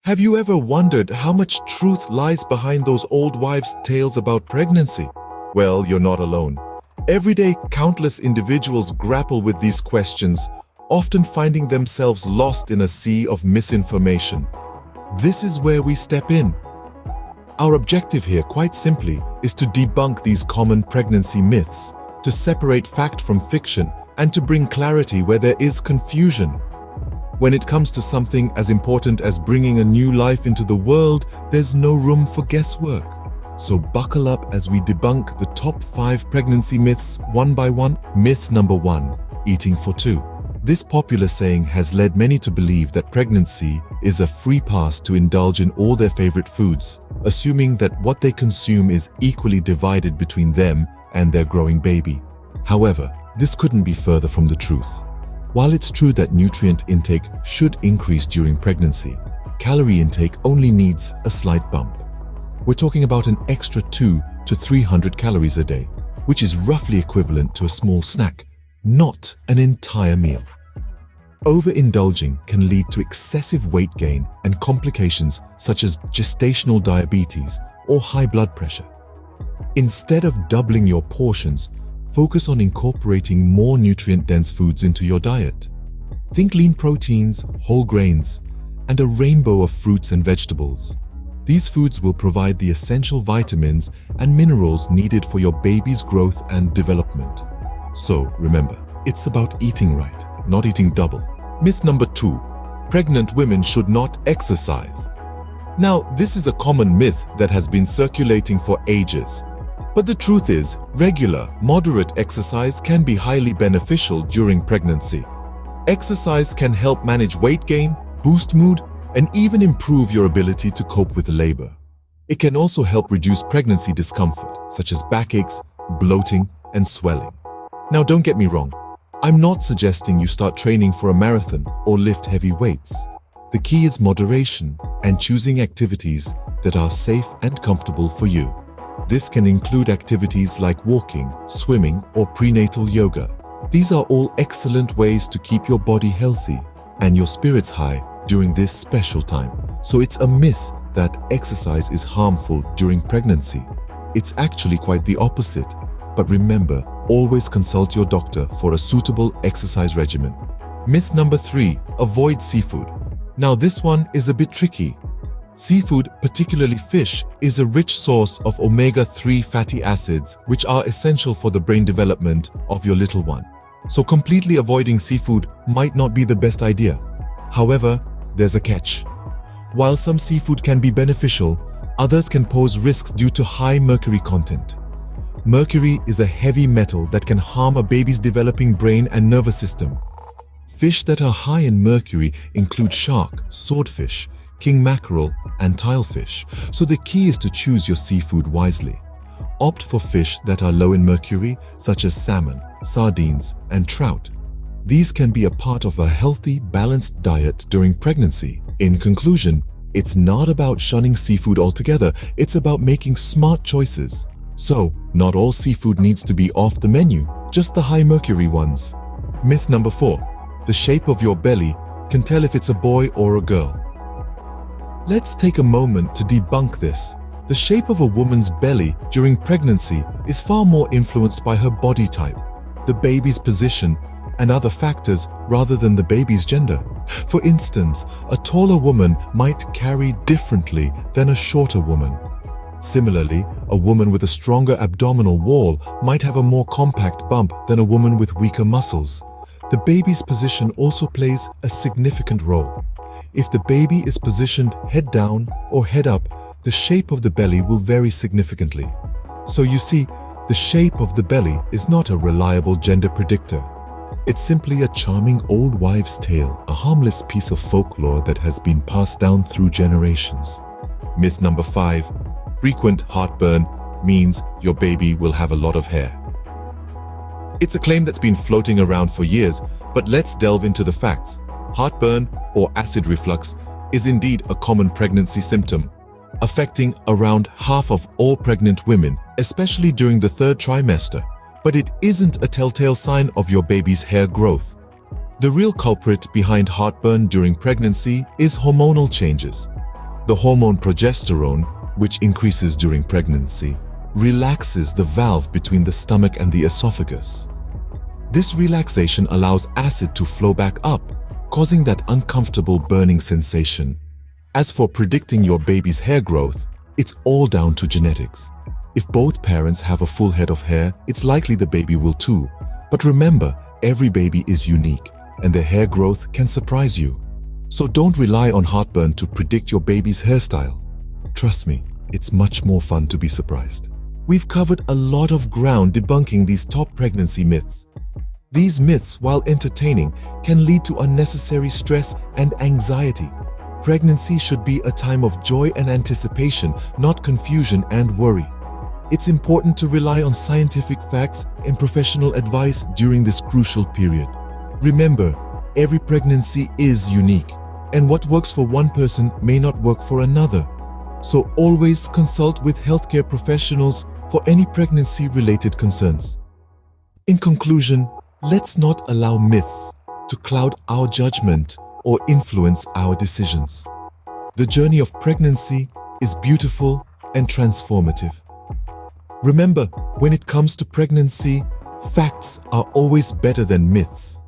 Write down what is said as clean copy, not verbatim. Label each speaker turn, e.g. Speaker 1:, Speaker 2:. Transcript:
Speaker 1: Have you ever wondered how much truth lies behind those old wives' tales about pregnancy? Well, you're not alone. Every day, countless individuals grapple with these questions, often finding themselves lost in a sea of misinformation. This is where we step in. Our objective here, quite simply, is to debunk these common pregnancy myths, to separate fact from fiction, and to bring clarity where there is confusion. When it comes to something as important as bringing a new life into the world, there's no room for guesswork. So buckle up as we debunk the top 5 pregnancy myths one by one. Myth number 1, eating for two. This popular saying has led many to believe that pregnancy is a free pass to indulge in all their favorite foods, assuming that what they consume is equally divided between them and their growing baby. However, this couldn't be further from the truth. While it's true that nutrient intake should increase during pregnancy, calorie intake only needs a slight bump. We're talking about an extra 200 to 300 calories a day, which is roughly equivalent to a small snack, not an entire meal. Overindulging can lead to excessive weight gain and complications such as gestational diabetes or high blood pressure. Instead of doubling your portions, focus on incorporating more nutrient-dense foods into your diet. Think lean proteins, whole grains, and a rainbow of fruits and vegetables. These foods will provide the essential vitamins and minerals needed for your baby's growth and development. So remember, it's about eating right, not eating double. Myth number 2, pregnant women should not exercise. Now, this is a common myth that has been circulating for ages. But the truth is, regular, moderate exercise can be highly beneficial during pregnancy. Exercise can help manage weight gain, boost mood, and even improve your ability to cope with labor. It can also help reduce pregnancy discomfort, such as backaches, bloating, and swelling. Now, don't get me wrong. I'm not suggesting you start training for a marathon or lift heavy weights. The key is moderation and choosing activities that are safe and comfortable for you. This can include activities like walking, swimming, or prenatal yoga. These are all excellent ways to keep your body healthy and your spirits high during this special time. So it's a myth that exercise is harmful during pregnancy. It's actually quite the opposite. But remember, always consult your doctor for a suitable exercise regimen. Myth number 3, avoid seafood. Now this one is a bit tricky. Seafood, particularly fish, is a rich source of omega-3 fatty acids, which are essential for the brain development of your little one. So completely avoiding seafood might not be the best idea. However, there's a catch. While some seafood can be beneficial, others can pose risks due to high mercury content. Mercury is a heavy metal that can harm a baby's developing brain and nervous system. Fish that are high in mercury include shark, swordfish, king mackerel, and tilefish, so the key is to choose your seafood wisely. Opt for fish that are low in mercury, such as salmon, sardines, and trout. These can be a part of a healthy, balanced diet during pregnancy. In conclusion, it's not about shunning seafood altogether, it's about making smart choices. So, not all seafood needs to be off the menu, just the high mercury ones. Myth number 4, the shape of your belly can tell if it's a boy or a girl. Let's take a moment to debunk this. The shape of a woman's belly during pregnancy is far more influenced by her body type, the baby's position, and other factors rather than the baby's gender. For instance, a taller woman might carry differently than a shorter woman. Similarly, a woman with a stronger abdominal wall might have a more compact bump than a woman with weaker muscles. The baby's position also plays a significant role. If the baby is positioned head down or head up, the shape of the belly will vary significantly. So you see, the shape of the belly is not a reliable gender predictor. It's simply a charming old wives' tale, a harmless piece of folklore that has been passed down through generations. Myth number 5, frequent heartburn means your baby will have a lot of hair. It's a claim that's been floating around for years, but let's delve into the facts. Heartburn, or acid reflux, is indeed a common pregnancy symptom, affecting around half of all pregnant women, especially during the 3rd trimester. But it isn't a telltale sign of your baby's hair growth. The real culprit behind heartburn during pregnancy is hormonal changes. The hormone progesterone, which increases during pregnancy, relaxes the valve between the stomach and the esophagus. This relaxation allows acid to flow back up, causing that uncomfortable burning sensation. As for predicting your baby's hair growth, it's all down to genetics. If both parents have a full head of hair, it's likely the baby will too. But remember, every baby is unique, and their hair growth can surprise you. So don't rely on heartburn to predict your baby's hairstyle. Trust me, it's much more fun to be surprised. We've covered a lot of ground debunking these top pregnancy myths. These myths, while entertaining, can lead to unnecessary stress and anxiety. Pregnancy should be a time of joy and anticipation, not confusion and worry. It's important to rely on scientific facts and professional advice during this crucial period. Remember, every pregnancy is unique, and what works for one person may not work for another. So always consult with healthcare professionals for any pregnancy-related concerns. In conclusion, let's not allow myths to cloud our judgment or influence our decisions. The journey of pregnancy is beautiful and transformative. Remember, when it comes to pregnancy, facts are always better than myths.